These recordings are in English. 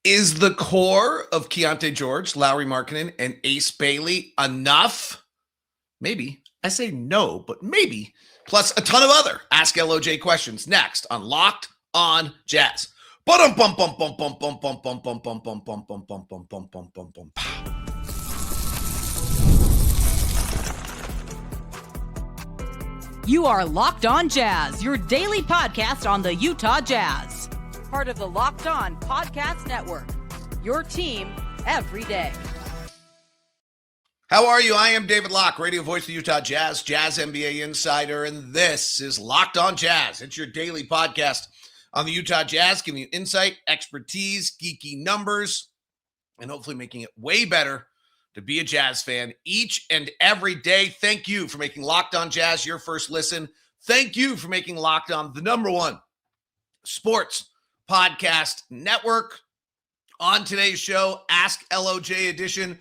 Is the core of Keyonte George, Lauri Markkanen, and Ace Bailey enough? Maybe. I say no, but maybe. Plus a ton of other Ask LOJ questions next on Locked on Jazz. You are Locked on Jazz, your daily podcast on the Utah Jazz. Part of the Locked on Podcast Network. Your team every day. How are you? I am David Locke, radio voice of the Utah Jazz, Jazz NBA insider, and this is Locked on Jazz. It's your daily podcast on the Utah Jazz, giving you insight, expertise, geeky numbers, and hopefully making it way better to be a Jazz fan each and every day. Thank you for making Locked on Jazz your first listen. Thank you for making Locked on the number one sports podcast network. On today's show, Ask LOJ edition.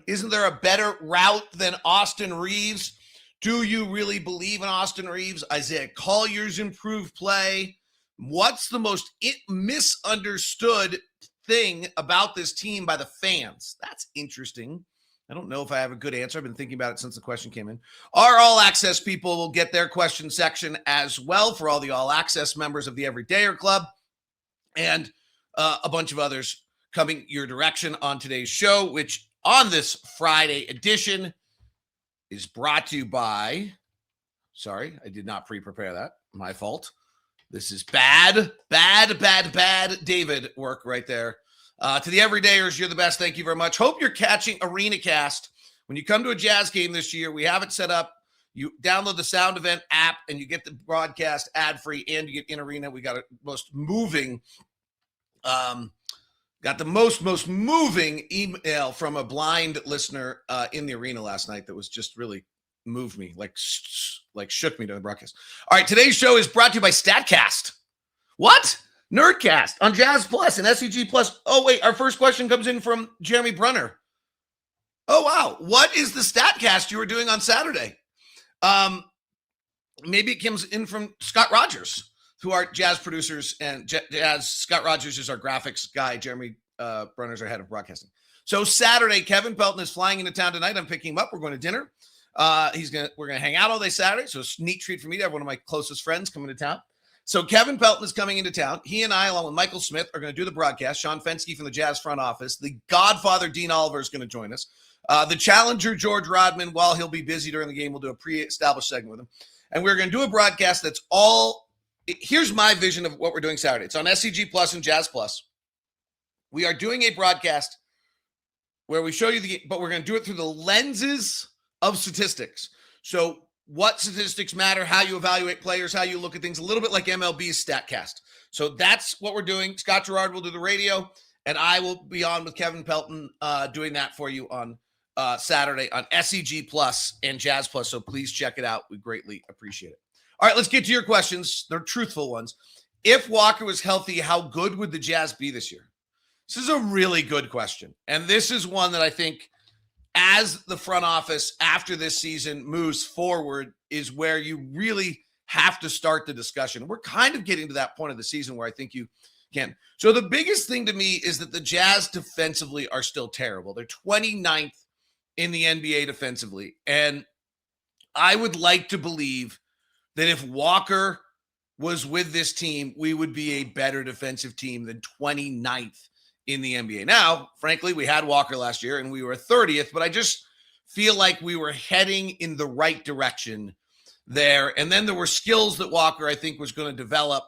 Isn't there a better route than Austin Reaves? Do you really believe in Austin Reaves? Isaiah Collier's improved play. What's the most misunderstood thing about this team by the fans? That's interesting. I don't know if I have a good answer. I've been thinking about it since the question came in. Our All Access people will get their question section as well for all the All Access members of the Everydayer Club. And a bunch of others coming your direction on today's show, which on this Friday edition is brought to you by, sorry, I did not pre-prepare that. My fault. This is bad David work right there. To the Everydayers, you're the best. Thank you very much. Hope you're catching ArenaCast. When you come to a Jazz game this year, we have it set up. You download the Sound Event app and you get the broadcast ad-free and you get in arena. We got a most moving got the most moving email from a blind listener in the arena last night that was just really moved me, like shook me during the broadcast. All right, today's show is brought to you by StatCast. What? Nerdcast on Jazz Plus and SEG Plus. Oh, wait, our first question comes in from Jeremy Brunner. Oh, wow. What is the StatCast you were doing on Saturday? Maybe it comes in from Scott Rogers, who are Jazz producers, and Jazz Scott Rogers is our graphics guy. Jeremy Brunner's our head of broadcasting. So Saturday, Kevin Pelton is flying into town tonight. I'm picking him up. We're going to dinner. We're gonna hang out all day Saturday. So it's a neat treat for me to have one of my closest friends coming to town. So Kevin Pelton is coming into town. He and I, along with Michael Smith, are going to do the broadcast. Sean Fensky from the Jazz front office. The Godfather Dean Oliver is going to join us. The challenger George Rodman, while he'll be busy during the game, we'll do a pre-established segment with him. And we're going to do a broadcast that's all. Here's my vision of what we're doing Saturday. It's on SCG Plus and Jazz Plus. We are doing a broadcast where we show you the game, but we're going to do it through the lenses of statistics. So what statistics matter, how you evaluate players, how you look at things, a little bit like MLB's StatCast. So that's what we're doing. Scott Gerard will do the radio, and I will be on with Kevin Pelton doing that for you on Saturday on SCG Plus and Jazz Plus. So please check it out. We greatly appreciate it. All right, let's get to your questions. They're truthful ones. If Walker was healthy, how good would the Jazz be this year? This is a really good question. And this is one that I think as the front office after this season moves forward is where you really have to start the discussion. We're kind of getting to that point of the season where I think you can. So the biggest thing to me is that the Jazz defensively are still terrible. They're 29th in the NBA defensively. And I would like to believe that if Walker was with this team, we would be a better defensive team than 29th in the NBA. Now, frankly, we had Walker last year and we were 30th, but I just feel like we were heading in the right direction there. And then there were skills that Walker, I think, was going to develop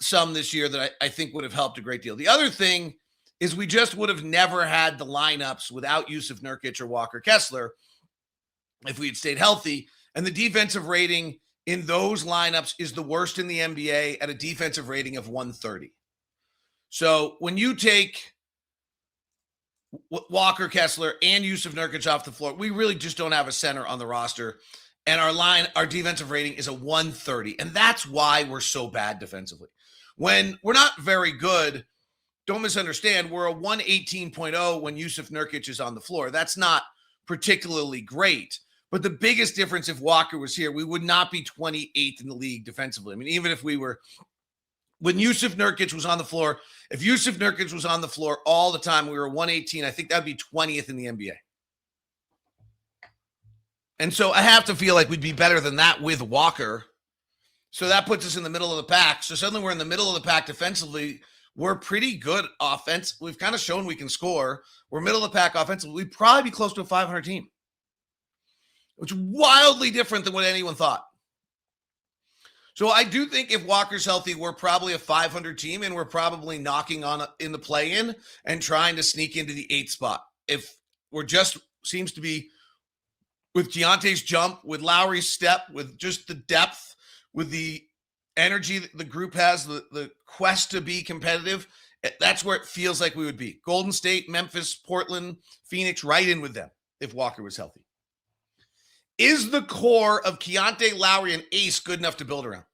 some this year that I think would have helped a great deal. The other thing is we just would have never had the lineups without Jusuf Nurkic or Walker Kessler if we had stayed healthy. And the defensive rating in those lineups is the worst in the NBA at a defensive rating of 130. So when you take Walker Kessler and Jusuf Nurkic off the floor, we really just don't have a center on the roster. And our defensive rating is a 130. And that's why we're so bad defensively. When we're not very good, don't misunderstand, we're a 118.0 when Jusuf Nurkic is on the floor. That's not particularly great. But the biggest difference, if Walker was here, we would not be 28th in the league defensively. I mean, even if we were when Yusuf Nurkic was on the floor, if Yusuf Nurkic was on the floor all the time, we were 118. I think that'd be 20th in the NBA. And so I have to feel like we'd be better than that with Walker. So that puts us in the middle of the pack. So suddenly we're in the middle of the pack defensively. We're pretty good offense. We've kind of shown we can score. We're middle of the pack offensively. We'd probably be close to a 500 team, which is wildly different than what anyone thought. So I do think if Walker's healthy, we're probably a 500 team, and we're probably knocking on in the play-in and trying to sneak into the 8th spot. If we're just seems to be with Keyonte's jump, with Lauri's step, with just the depth, with the energy that the group has, the quest to be competitive, that's where it feels like we would be. Golden State, Memphis, Portland, Phoenix, right in with them if Walker was healthy. Is the core of Keyonte, Lauri, and Ace good enough to build around?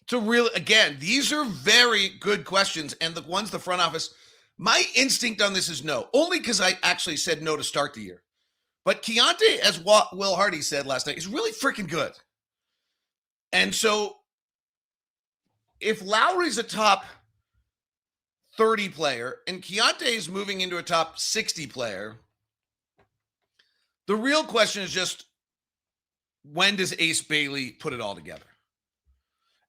So really, again, these are very good questions, and the ones the front office, my instinct on this is no, only because I actually said no to start the year. But Keyonte, as Will Hardy said last night, is really freaking good. And so if Lauri's a top 30 player and Keyonte is moving into a top 60 player, the real question is just, when does Ace Bailey put it all together?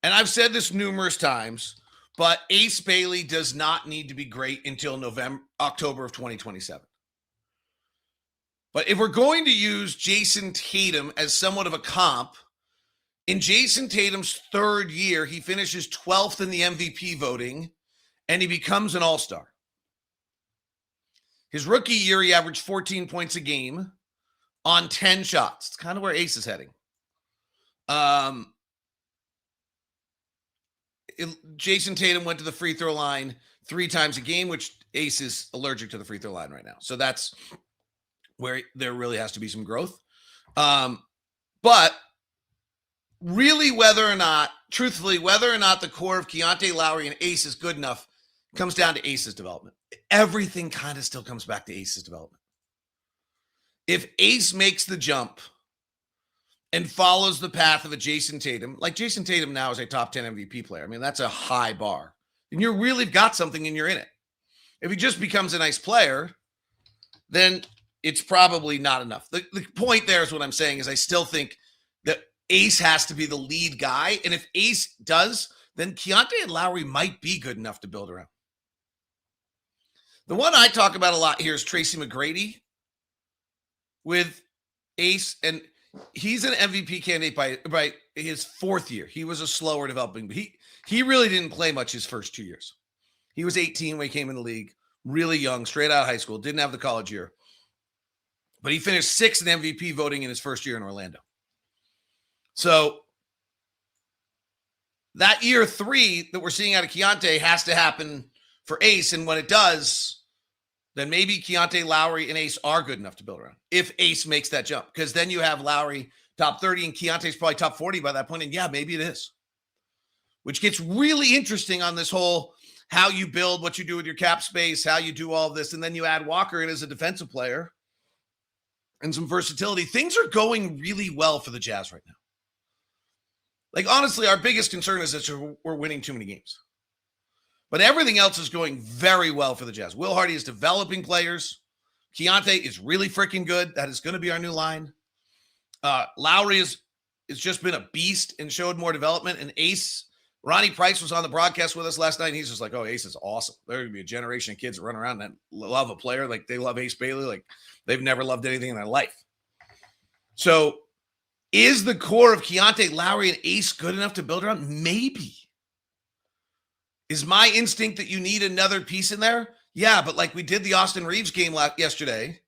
And I've said this numerous times, but Ace Bailey does not need to be great until October of 2027. But if we're going to use Jason Tatum as somewhat of a comp, in Jason Tatum's 3rd year, he finishes 12th in the MVP voting, and he becomes an all-star. His rookie year, he averaged 14 points a game on 10 shots. It's kind of where Ace is heading. Jason Tatum went to the free throw line 3 times a game, which Ace is allergic to the free throw line right now. So that's where there really has to be some growth. But really, truthfully, whether or not the core of Keyonte, Lauri, and Ace is good enough comes down to Ace's development. Everything kind of still comes back to Ace's development. If Ace makes the jump and follows the path of a Jason Tatum, like Jason Tatum now is a top 10 MVP player. I mean, that's a high bar. And you really got something and you're in it. If he just becomes a nice player, then it's probably not enough. The point there is what I'm saying is I still think that Ace has to be the lead guy. And if Ace does, then Keyonte and Lauri might be good enough to build around. The one I talk about a lot here is Tracy McGrady with Ace, and he's an MVP candidate by his 4th year. He was a slower developing, but he really didn't play much his first 2 years. He was 18 when he came in the league, really young, straight out of high school, didn't have the college year. But he finished 6th in MVP voting in his first year in Orlando. So that year 3 that we're seeing out of Keyonte has to happen for Ace. And when it does, then maybe Keyonte, Lauri, and Ace are good enough to build around. If Ace makes that jump. Because then you have Lauri top 30 and Keyonte's probably top 40 by that point. And yeah, maybe it is. Which gets really interesting on this whole how you build, what you do with your cap space, how you do all of this. And then you add Walker in as a defensive player and some versatility. Things are going really well for the Jazz right now. Like, honestly, our biggest concern is that we're winning too many games. But everything else is going very well for the Jazz. Will Hardy is developing players. Keyonte is really freaking good. That is going to be our new line. Lauri has just been a beast and showed more development. And Ace, Ronnie Price was on the broadcast with us last night. And he's just like, oh, Ace is awesome. There's going to be a generation of kids that run around and love a player. Like, they love Ace Bailey. Like, they've never loved anything in their life. So is the core of Keyonte, Lauri, and Ace good enough to build around? Maybe. Is my instinct that you need another piece in there? Yeah, but like we did the Austin Reaves game yesterday,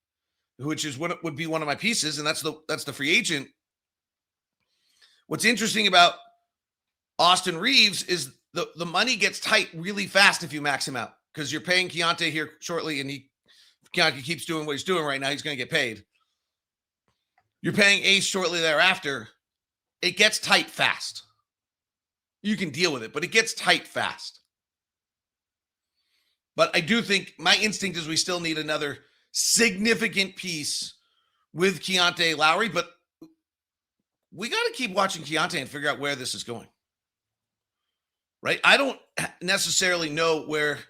which is what would be one of my pieces, and that's the free agent. What's interesting about Austin Reaves is the money gets tight really fast if you max him out, because you're paying Keyonte here shortly, and Keyonte keeps doing what he's doing right now. He's going to get paid. You're paying Ace shortly thereafter. It gets tight fast. You can deal with it, but it gets tight fast. But I do think my instinct is we still need another significant piece with Keyonte, Lauri, but we got to keep watching Keyonte and figure out where this is going. right? I don't necessarily know where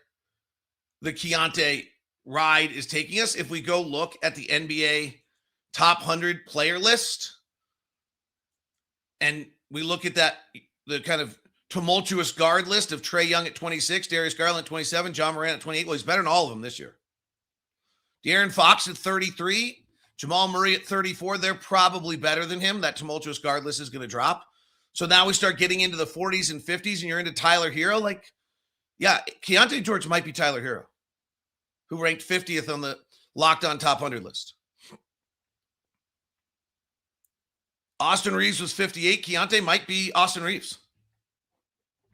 the Keyonte ride is taking us. If we go look at the NBA top 100 player list and we look at that, the kind of tumultuous guard list of Trae Young at 26, Darius Garland at 27, John Morant at 28. Well, he's better than all of them this year. De'Aaron Fox at 33, Jamal Murray at 34. They're probably better than him. That tumultuous guard list is going to drop. So now we start getting into the 40s and 50s and you're into Tyler Hero. Like, yeah, Keyonte George might be Tyler Hero, who ranked 50th on the Locked On Top 100 list. Austin Reaves was 58. Keyonte might be Austin Reaves.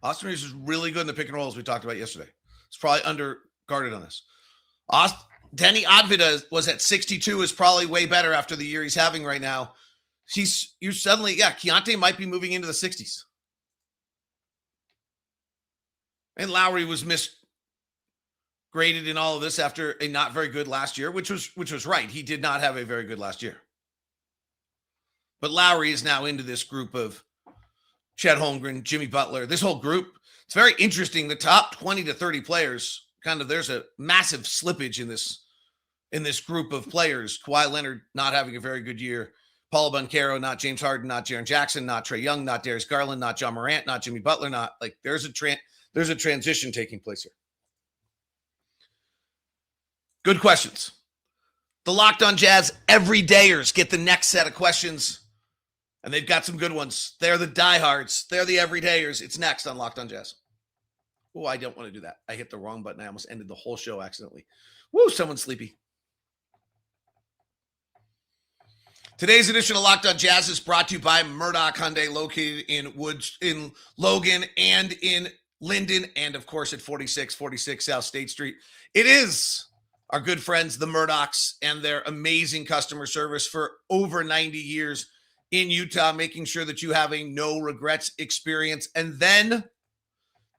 Austin Reaves is really good in the pick and roll, as we talked about yesterday. It's probably underguarded on this. Denny Advida was at 62, is probably way better after the year he's having right now. Keyonte might be moving into the 60s. And Lauri was misgraded in all of this after a not very good last year, which was right. He did not have a very good last year. But Lauri is now into this group of Chet Holmgren, Jimmy Butler, this whole group. It's very interesting. The top 20 to 30 players, there's a massive slippage in this group of players. Kawhi Leonard not having a very good year. Paulo Banchero, not James Harden, not Jaren Jackson, not Trae Young, not Darius Garland, not John Morant, not Jimmy Butler, not like there's a transition taking place here. Good questions. The Locked On Jazz everydayers get the next set of questions, and they've got some good ones. They're the diehards. They're the everydayers. It's next on Locked On Jazz. Oh, I don't want to do that. I hit the wrong button. I almost ended the whole show accidentally. Woo, someone's sleepy. Today's edition of Locked On Jazz is brought to you by Murdoch Hyundai, located in Logan, and in Linden, and of course at 4646 South State Street. It is our good friends, the Murdochs, and their amazing customer service for over 90 years in Utah, making sure that you have a no regrets experience, and then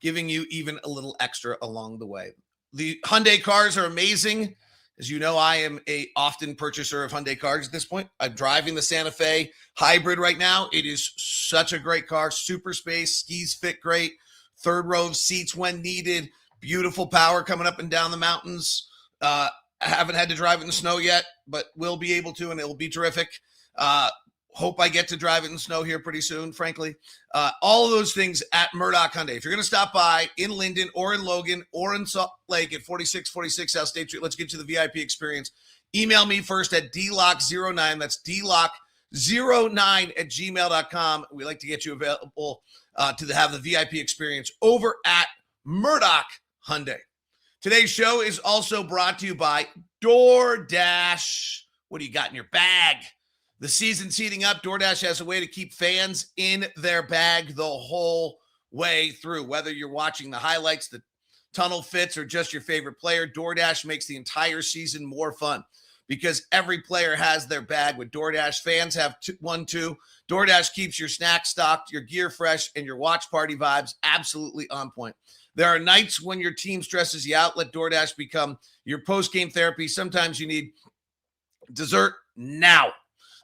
giving you even a little extra along the way. The Hyundai cars are amazing. As you know, I am a often purchaser of Hyundai cars at this point. I'm driving the Santa Fe hybrid right now. It is such a great car. Super space, skis fit great, third row of seats when needed, beautiful power coming up and down the mountains. I haven't had to drive it in the snow yet, but will be able to, and it will be terrific. Hope I get to drive it in the snow here pretty soon, frankly. All of those things at Murdoch Hyundai. If you're going to stop by in Linden or in Logan or in Salt Lake at 4646 South State Street, let's get you the VIP experience. Email me first at dlock09. That's dlock09@gmail.com. We like to get you available to have the VIP experience over at Murdoch Hyundai. Today's show is also brought to you by DoorDash. What do you got in your bag? The season's heating up. DoorDash has a way to keep fans in their bag the whole way through. Whether you're watching the highlights, the tunnel fits, or just your favorite player, DoorDash makes the entire season more fun because every player has their bag. With DoorDash, fans have one too. DoorDash keeps your snacks stocked, your gear fresh, and your watch party vibes absolutely on point. There are nights when your team stresses you out. Let DoorDash become your post-game therapy. Sometimes you need dessert now.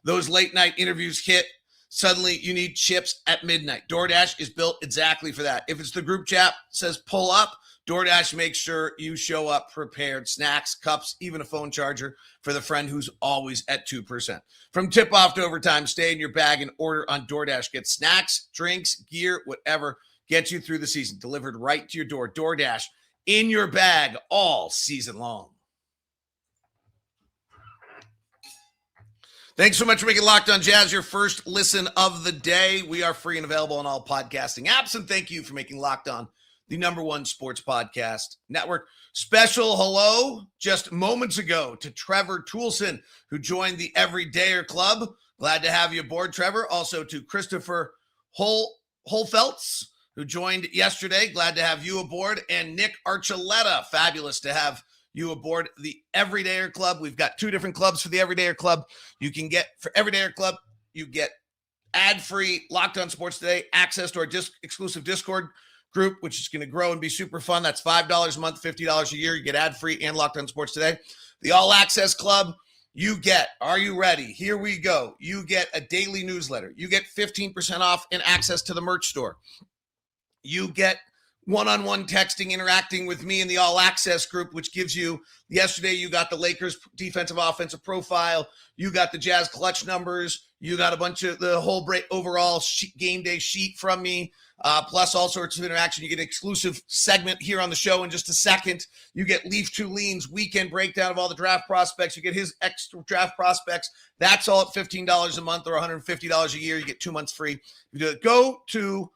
Those late night interviews hit. Suddenly you need chips at midnight. DoorDash is built exactly for that. If it's the group chat says pull up, DoorDash makes sure you show up prepared. Snacks, cups, even a phone charger for the friend who's always at 2%. From tip-off to overtime, stay in your bag and order on DoorDash. Get snacks, drinks, gear, whatever gets you through the season. Delivered right to your door. DoorDash in your bag all season long. Thanks so much for making Locked On Jazz your first listen of the day. We are free and available on all podcasting apps. And thank you for making Locked On the #1 sports podcast network. Special hello just moments ago to Trevor Toulson, who joined the Everydayer Club. Glad to have you aboard, Trevor. Also to Christopher Holfeltz, who joined yesterday. Glad to have you aboard. And Nick Archuleta. Fabulous to have you aboard the Everydayer Club. We've got 2 different clubs for the Everydayer Club. You can get, for Everydayer Club, you get ad-free Locked On Sports Today, access to our exclusive Discord group, which is going to grow and be super fun. That's $5 a month, $50 a year. You get ad-free and Locked On Sports Today. The All Access Club, you get, are you ready? Here we go. You get a daily newsletter. You get 15% off and access to the merch store. You get one-on-one texting, interacting with me in the All Access group, which gives you, yesterday you got the Lakers defensive offensive profile, you got the Jazz clutch numbers, you got a bunch of the whole overall game day sheet from me, plus all sorts of interaction. You get an exclusive segment here on the show in just a second. You get Leaf 2 Lean's weekend breakdown of all the draft prospects. You get his extra draft prospects. That's all at $15 a month or $150 a year. You get 2 months free. Go to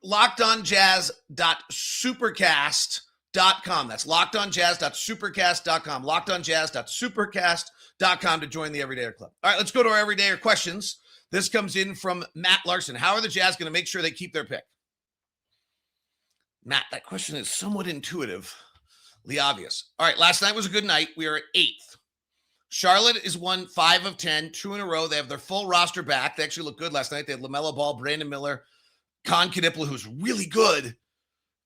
lockedonjazz.supercast.com. That's lockedonjazz.supercast.com. lockedonjazz.supercast.com to join the Everydayer Club. All right, let's go to our Everydayer questions. This comes in from Matt Larson. How are the Jazz going to make sure they keep their pick? Matt, that question is somewhat intuitively obvious. All right, last night was a good night. We are at 8th. Charlotte is won 5 of 10, 2 in a row. They have their full roster back. They actually looked good last night. They had LaMelo Ball, Brandon Miller, Con Kadipla, who's really good,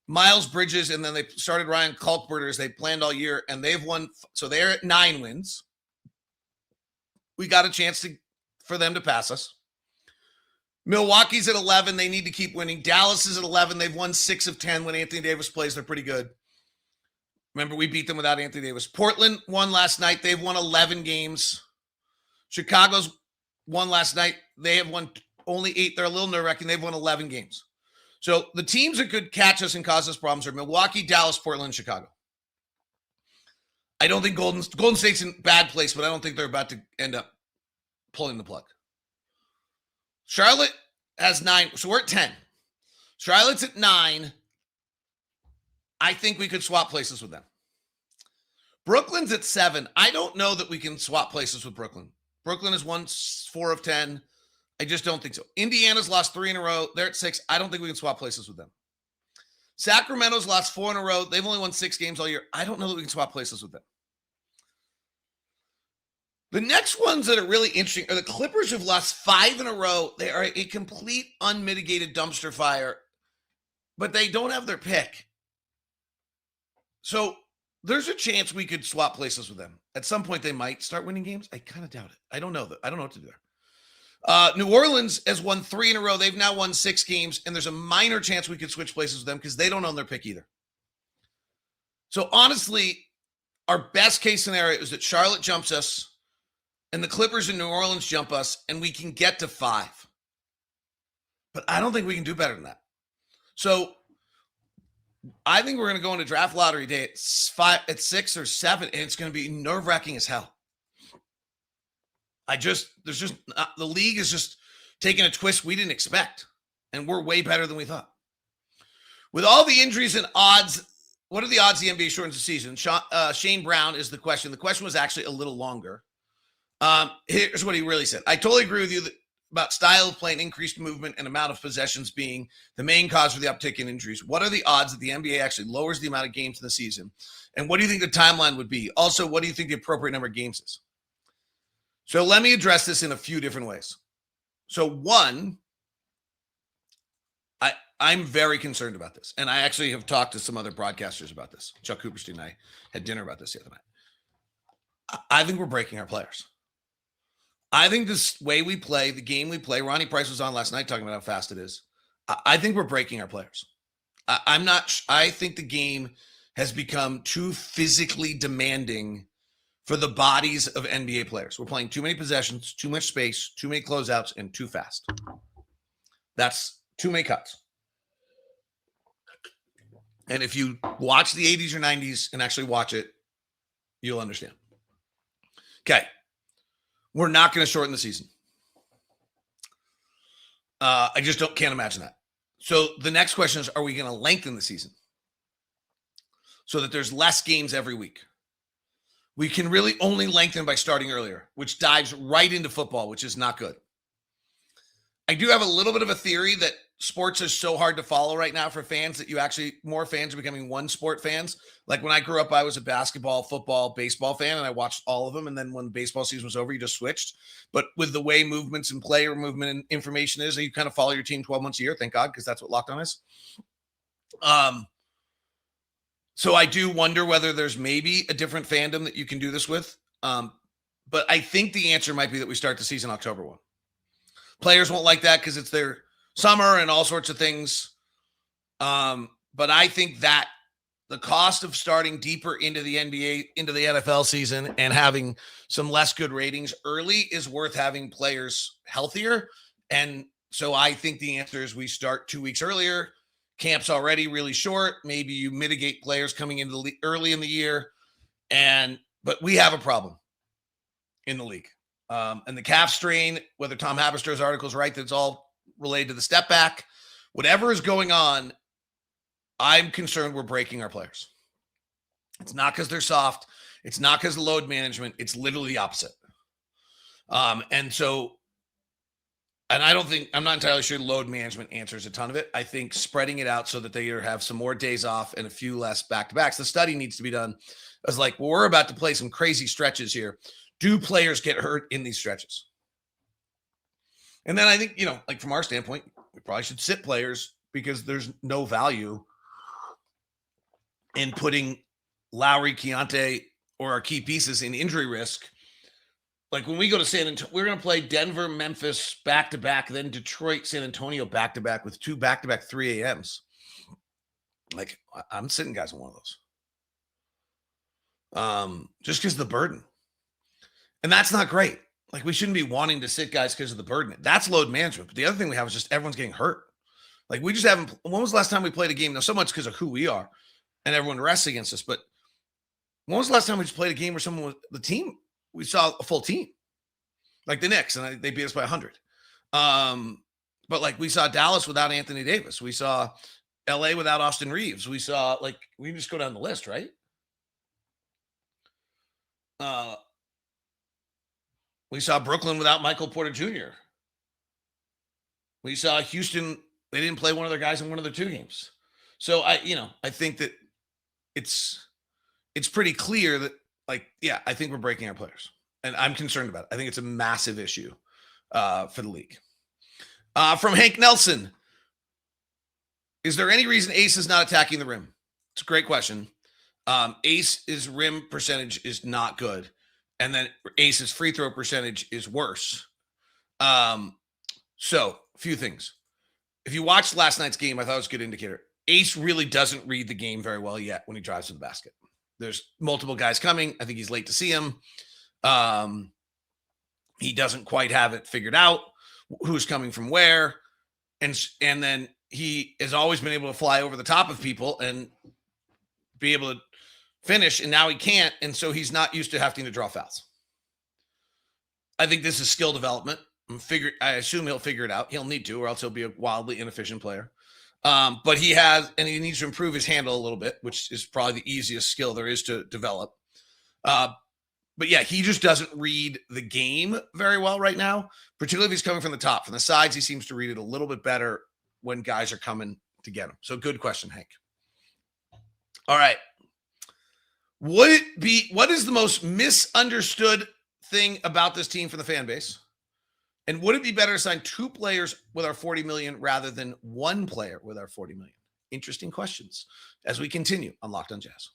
Miles Bridges, and then they started Ryan Kalkberger as they planned all year, and they've won. So they're at 9 wins. We got a chance for them to pass us. Milwaukee's at 11. They need to keep winning. Dallas is at 11. They've won 6 of 10 when Anthony Davis plays. They're pretty good. Remember, we beat them without Anthony Davis. Portland won last night. They've won 11 games. Chicago's won last night. They have won only 8. They're a little nerve-wracking. They've won 11 games. So the teams that could catch us and cause us problems are Milwaukee, Dallas, Portland, and Chicago. I don't think Golden State's in a bad place, but I don't think they're about to end up pulling the plug. Charlotte has 9. So we're at 10. Charlotte's at 9. I think we could swap places with them. Brooklyn's at 7. I don't know that we can swap places with Brooklyn. Brooklyn has won 4 of 10. I just don't think so. Indiana's lost 3 in a row. They're at 6. I don't think we can swap places with them. Sacramento's lost 4 in a row. They've only won 6 games all year. I don't know that we can swap places with them. The next ones that are really interesting are the Clippers, who've lost 5 in a row. They are a complete unmitigated dumpster fire, but they don't have their pick. So there's a chance we could swap places with them. At some point, they might start winning games. I kind of doubt it. I don't know that. I don't know what to do there. New Orleans has won 3 in a row. They've now won 6 games, and there's a minor chance we could switch places with them because they don't own their pick either. So honestly, our best case scenario is that Charlotte jumps us and the Clippers and New Orleans jump us, and we can get to 5. But I don't think we can do better than that. So I think we're going to go into draft lottery day at 6 or 7, and it's going to be nerve-wracking as hell. The league is just taking a twist we didn't expect, and we're way better than we thought. With all the injuries and odds, what are the odds the NBA shortens the season? Shane Brown is the question. The question was actually a little longer. Here's what he really said. I totally agree with you about style of play and increased movement and amount of possessions being the main cause for the uptick in injuries. What are the odds that the NBA actually lowers the amount of games in the season? And what do you think the timeline would be? Also, what do you think the appropriate number of games is? So let me address this in a few different ways. So one, I'm very concerned about this. And I actually have talked to some other broadcasters about this. Chuck Cooperstein and I had dinner about this the other night. I think we're breaking our players. I think this way we play, the game we play, Ronnie Price was on last night talking about how fast it is. I think we're breaking our players. I think the game has become too physically demanding for the bodies of NBA players. We're playing too many possessions, too much space, too many closeouts, and too fast. That's too many cuts. And if you watch the 80s or 90s and actually watch it, you'll understand. Okay. We're not going to shorten the season. I just can't imagine that. So the next question is, are we going to lengthen the season so that there's less games every week? We can really only lengthen by starting earlier, which dives right into football, which is not good. I do have a little bit of a theory that sports is so hard to follow right now for fans that more fans are becoming one sport fans. Like when I grew up, I was a basketball, football, baseball fan, and I watched all of them. And then when baseball season was over, you just switched. But with the way movements and player movement and information is, you kind of follow your team 12 months a year. Thank God, because that's what Locked On is. So I do wonder whether there's maybe a different fandom that you can do this with. But I think the answer might be that we start the season October 1. Players won't like that because it's their summer and all sorts of things. But But I think that the cost of starting deeper into the NBA, into the NFL season and having some less good ratings early is worth having players healthier. And so I think the answer is we start 2 weeks earlier. Camp's already really short. Maybe you mitigate players coming into the early in the year. But we have a problem in the league. And the calf strain, whether Tom Habester's article is right, that's all related to the step back, whatever is going on, I'm concerned we're breaking our players. It's not because they're soft. It's not because of load management. It's literally the opposite. And I'm not entirely sure load management answers a ton of it. I think spreading it out so that they either have some more days off and a few less back-to-backs. The study needs to be done. I was like, well, we're about to play some crazy stretches here. Do players get hurt in these stretches? And then I think, like from our standpoint, we probably should sit players because there's no value in putting Lauri, Keyonte, or our key pieces in injury risk. Like when we go to San Antonio, we're going to play Denver, Memphis back-to-back, then Detroit, San Antonio back-to-back with 2 back-to-back 3 a.m.s. Like I'm sitting guys on one of those. Just because of the burden. And that's not great. Like we shouldn't be wanting to sit guys because of the burden. That's load management. But the other thing we have is just everyone's getting hurt. Like we just haven't. When was the last time we played a game? Now, so much because of who we are and everyone rests against us. But when was the last time we just played a game where someone was the team? We saw a full team, like the Knicks, and they beat us by 100. But like we saw Dallas without Anthony Davis. We saw LA without Austin Reaves. We saw we can just go down the list, right? We saw Brooklyn without Michael Porter Jr. We saw Houston. They didn't play one of their guys in one of their 2 games. So I think that it's pretty clear that I think we're breaking our players, and I'm concerned about it. I think it's a massive issue for the league. From Hank Nelson, is there any reason Ace is not attacking the rim? It's a great question. Ace's rim percentage is not good. And then Ace's free throw percentage is worse. So a few things. If you watched last night's game, I thought it was a good indicator. Ace really doesn't read the game very well yet when he drives to the basket. There's multiple guys coming. I think he's late to see him. He doesn't quite have it figured out who's coming from where. And then he has always been able to fly over the top of people and be able to finish, and now he can't, and so he's not used to having to draw fouls. I think this is skill development. I assume he'll figure it out. He'll need to, or else he'll be a wildly inefficient player. But he needs to improve his handle a little bit, which is probably the easiest skill there is to develop. But yeah, he just doesn't read the game very well right now, particularly if he's coming from the top. From the sides, he seems to read it a little bit better when guys are coming to get him. So good question, Hank. All right. What is the most misunderstood thing about this team from the fan base? And would it be better to sign 2 players with our $40 million rather than 1 player with our $40 million? Interesting questions as we continue on Locked On Jazz.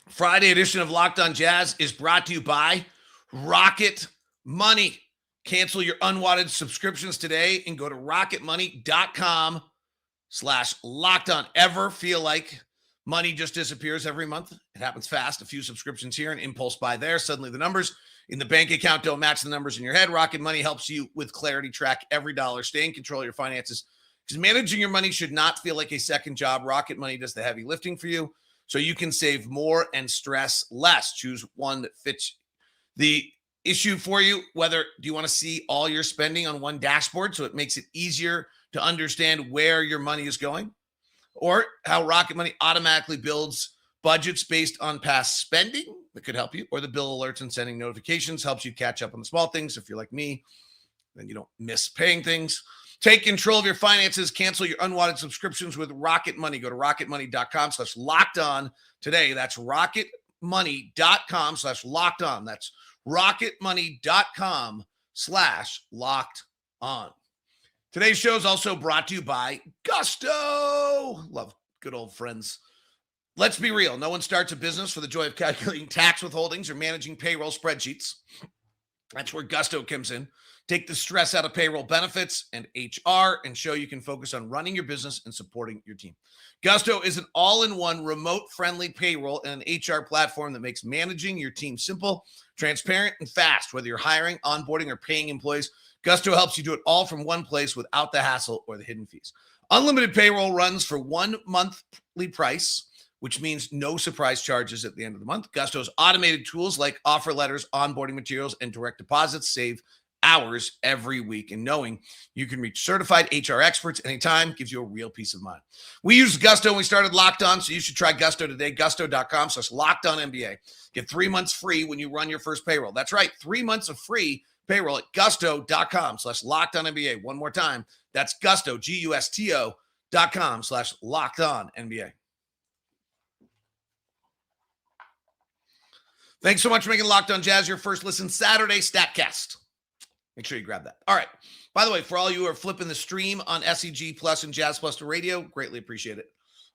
Friday edition of Locked On Jazz is brought to you by Rocket Money. Cancel your unwanted subscriptions today and go to rocketmoney.com/lockedon. Ever feel like money just disappears every month? It happens fast. A few subscriptions here, an impulse buy there. Suddenly the numbers in the bank account don't match the numbers in your head. Rocket Money helps you with clarity, track every dollar, stay in control of your finances. Because managing your money should not feel like a second job. Rocket Money does the heavy lifting for you so you can save more and stress less. Choose one that fits the issue for you. Whether do you want to see all your spending on one dashboard so it makes it easier to understand where your money is going, or how Rocket Money automatically builds budgets based on past spending that could help you, or the bill alerts and sending notifications helps you catch up on the small things. If you're like me, then you don't miss paying things. Take control of your finances. Cancel your unwanted subscriptions with Rocket Money. Go to rocketmoney.com/lockedon today. That's rocketmoney.com/lockedon. That's rocketmoney.com/lockedon. Today's show is also brought to you by Gusto. Love good old friends. Let's be real. No one starts a business for the joy of calculating tax withholdings or managing payroll spreadsheets. That's where Gusto comes in. take the stress out of payroll, benefits, and HR, and show you can focus on running your business and supporting your team. Gusto is an all-in-one remote-friendly payroll and an HR platform that makes managing your team simple, transparent, and fast. Whether you're hiring, onboarding, or paying employees, Gusto helps you do it all from one place without the hassle or the hidden fees. Unlimited payroll runs for 1 monthly price, which means no surprise charges at the end of the month. Gusto's automated tools like offer letters, onboarding materials, and direct deposits save hours every week. And knowing you can reach certified HR experts anytime gives you a real peace of mind. We used Gusto when we started Locked On, so you should try Gusto today. Gusto.com/LockedOnNBA. Get 3 months free when you run your first payroll. That's right, 3 months of free payroll at Gusto.com/LockedOnNBA. One more time, that's Gusto, GUSTO.com/LockedOnNBA. Thanks so much for making Locked On Jazz your first listen Saturday StatCast. Make sure you grab that. All right. By the way, for all you who are flipping the stream on SEG Plus and Jazz Plus to radio, greatly appreciate it.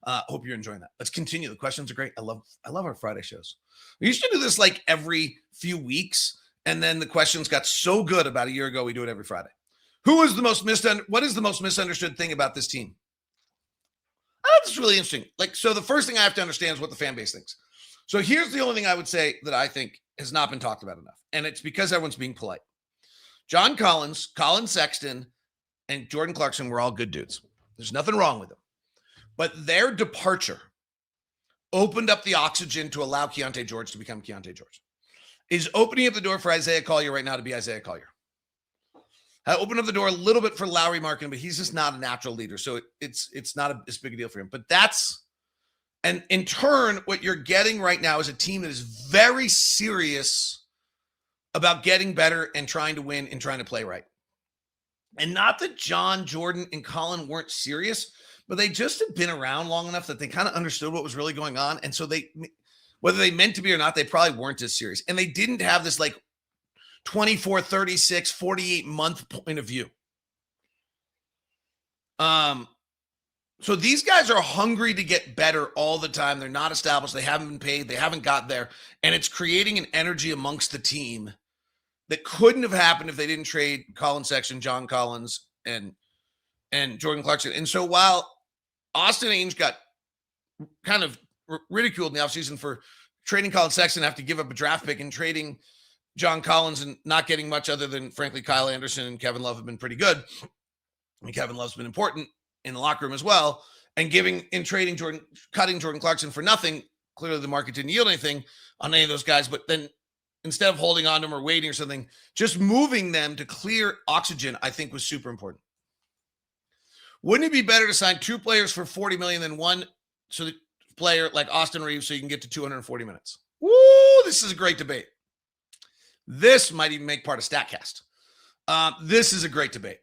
Hope you're enjoying that. Let's continue. The questions are great. I love our Friday shows. We used to do this like every few weeks, and then the questions got so good about a year ago. We do it every Friday. What is the most misunderstood thing about this team? That's really interesting. So the first thing I have to understand is what the fan base thinks. So here's the only thing I would say that I think has not been talked about enough, and it's because everyone's being polite. John Collins, Colin Sexton, and Jordan Clarkson were all good dudes. There's nothing wrong with them. But their departure opened up the oxygen to allow Keyonte George to become Keyonte George. Is opening up the door for Isaiah Collier right now to be Isaiah Collier. I opened up the door a little bit for Lauri Markkanen, but he's just not a natural leader. So it's not as big a deal for him. But and in turn, what you're getting right now is a team that is very serious about getting better and trying to win and trying to play right. And not that John, Jordan, and Colin weren't serious, but they just had been around long enough that they kind of understood what was really going on. And so whether they meant to be or not, they probably weren't as serious. And they didn't have this 24, 36, 48 month point of view. So these guys are hungry to get better all the time. They're not established. They haven't been paid. They haven't got there. And it's creating an energy amongst the team that couldn't have happened if they didn't trade Colin Sexton, John Collins, and Jordan Clarkson. And so while Austin Ainge got kind of ridiculed in the offseason for trading Colin Sexton, have to give up a draft pick, and trading John Collins and not getting much other than, frankly, Kyle Anderson and Kevin Love have been pretty good. I mean, Kevin Love's been important in the locker room as well. And cutting Jordan Clarkson for nothing, clearly the market didn't yield anything on any of those guys. But then instead of holding on to them or waiting or something, just moving them to clear oxygen, I think was super important. Wouldn't it be better to sign 2 players for $40 million than one player like Austin Reaves so you can get to 240 minutes? Woo, this is a great debate. This might even make part of StatCast. This is a great debate.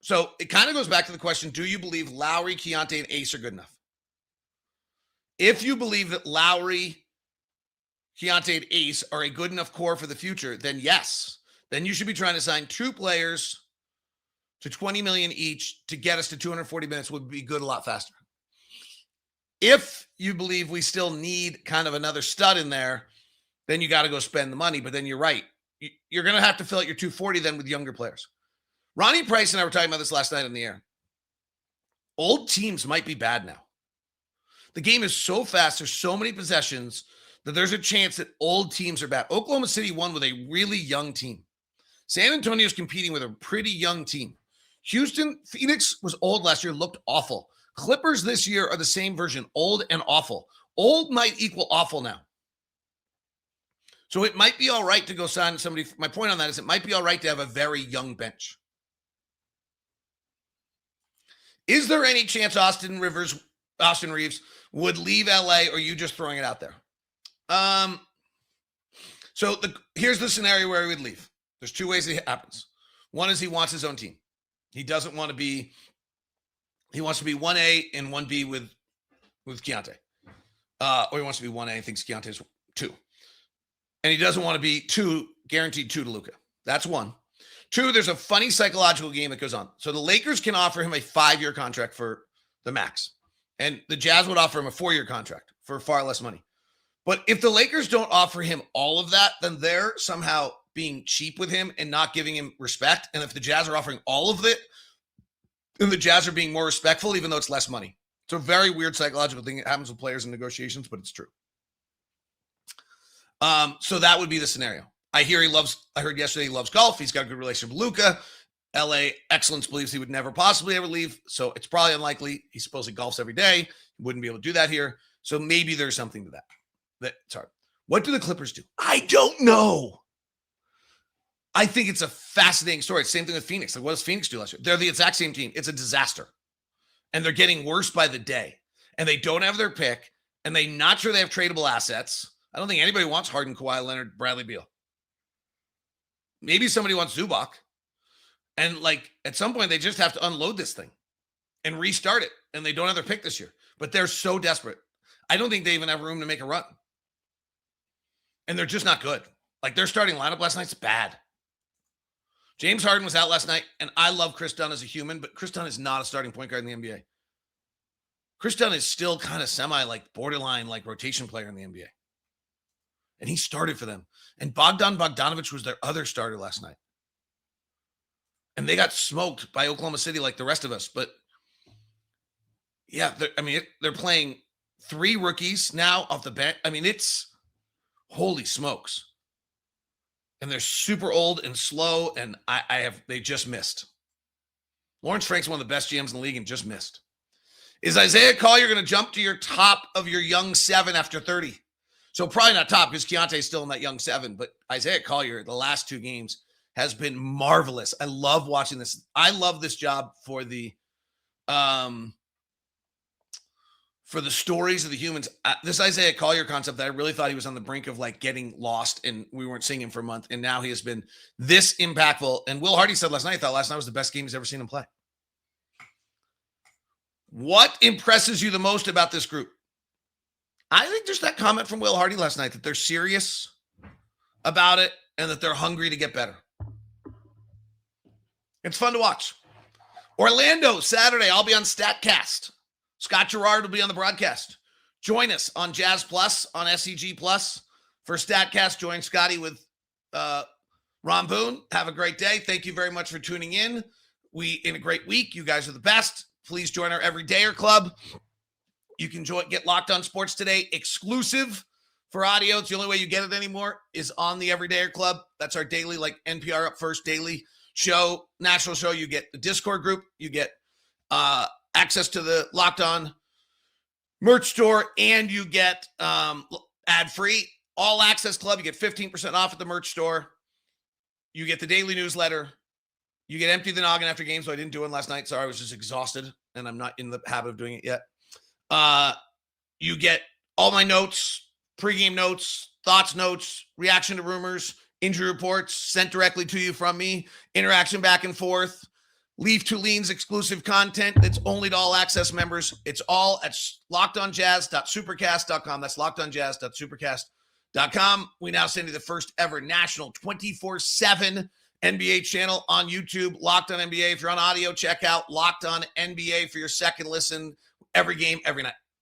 So it kind of goes back to the question, do you believe Lauri, Keyonte, and Ace are good enough? If you believe that Lauri, Keyonte, and Ace are a good enough core for the future, then yes. Then you should be trying to sign 2 players to $20 million each to get us to 240 minutes would be good a lot faster. If you believe we still need kind of another stud in there, then you got to go spend the money. But then you're right. You're going to have to fill out your 240 then with younger players. Ronnie Price and I were talking about this last night in the air. Old teams might be bad now. The game is so fast. There's so many possessions that there's a chance that old teams are bad. Oklahoma City won with a really young team. San Antonio's competing with a pretty young team. Phoenix was old last year, looked awful. Clippers this year are the same version, old and awful. Old might equal awful now. So it might be all right to go sign somebody. My point on that is it might be all right to have a very young bench. Is there any chance Austin Reaves would leave LA, or are you just throwing it out there? Here's the scenario where he would leave. There's 2 ways it happens. One is he wants his own team. He doesn't want to be, he wants to be 1A and 1B with Keyonte. Or he wants to be 1A and thinks Keyonte is 2. And he doesn't want to be guaranteed 2 to Luka. That's 1. 2, there's a funny psychological game that goes on. So the Lakers can offer him a 5-year contract for the max. And the Jazz would offer him a 4-year contract for far less money. But if the Lakers don't offer him all of that, then they're somehow being cheap with him and not giving him respect. And if the Jazz are offering all of it, then the Jazz are being more respectful, even though it's less money. It's a very weird psychological thing that happens with players in negotiations, but it's true. So that would be the scenario. I heard yesterday he loves golf. He's got a good relationship with Luka. LA Excellence believes he would never possibly ever leave. So it's probably unlikely. He supposedly golfs every day. He wouldn't be able to do that here. So maybe there's something to that. It's hard. What do the Clippers do? I don't know. I think it's a fascinating story. It's the same thing with Phoenix. Like, what does Phoenix do last year? They're the exact same team. It's a disaster. And they're getting worse by the day. And they don't have their pick. And they're not sure they have tradable assets. I don't think anybody wants Harden, Kawhi Leonard, Bradley Beal. Maybe somebody wants Zubac. And like at some point, they just have to unload this thing and restart it. And they don't have their pick this year. But they're so desperate. I don't think they even have room to make a run. And they're just not good. Like their starting lineup last night's bad. James Harden was out last night, and I love Chris Dunn as a human, but Chris Dunn is not a starting point guard in the NBA. Chris Dunn is still kind of borderline rotation player in the NBA. And he started for them. And Bogdan Bogdanović was their other starter last night. And they got smoked by Oklahoma City like the rest of us. But yeah, they're playing 3 rookies now off the bench. I mean, it's holy smokes. And they're super old and slow, and they just missed. Lawrence Frank's one of the best GMs in the league and just missed. Is Isaiah Collier going to jump to your top of your young 7 after 30? So probably not top because Keyonte is still in that young 7, but Isaiah Collier, the last 2 games, has been marvelous. I love watching this. I love this job for the stories of the humans. This Isaiah Collier concept that I really thought he was on the brink of like getting lost and we weren't seeing him for a month. And now he has been this impactful. And Will Hardy said last night, I thought last night was the best game he's ever seen him play. What impresses you the most about this group? I think just that comment from Will Hardy last night that they're serious about it and that they're hungry to get better. It's fun to watch. Orlando, Saturday, I'll be on StatCast. Scott Gerard will be on the broadcast. Join us on Jazz Plus, on SEG Plus for StatCast. Join Scotty with Ron Boone. Have a great day. Thank you very much for tuning in. In a great week. You guys are the best. Please join our Everydayer Club. You can get Locked On Sports Today exclusive for audio. It's the only way you get it anymore is on the Everydayer Club. That's our daily, like NPR Up First daily show, national show. You get the Discord group. You get access to the Locked On merch store, and you get ad-free all access club. You get 15% off at the merch store. You get the daily newsletter. You get Empty the Noggin after games, so I didn't do it last night. Sorry, I was just exhausted, and I'm not in the habit of doing it yet. You get all my notes, pregame notes, thoughts notes, reaction to rumors, injury reports sent directly to you from me, interaction back and forth, Leaf Tuline's exclusive content that's only to all access members. It's all at lockedonjazz.supercast.com. That's lockedonjazz.supercast.com. We now send you the first ever national 24/7 NBA channel on YouTube, Locked On NBA. If you're on audio, check out Locked On NBA for your second listen every game, every night.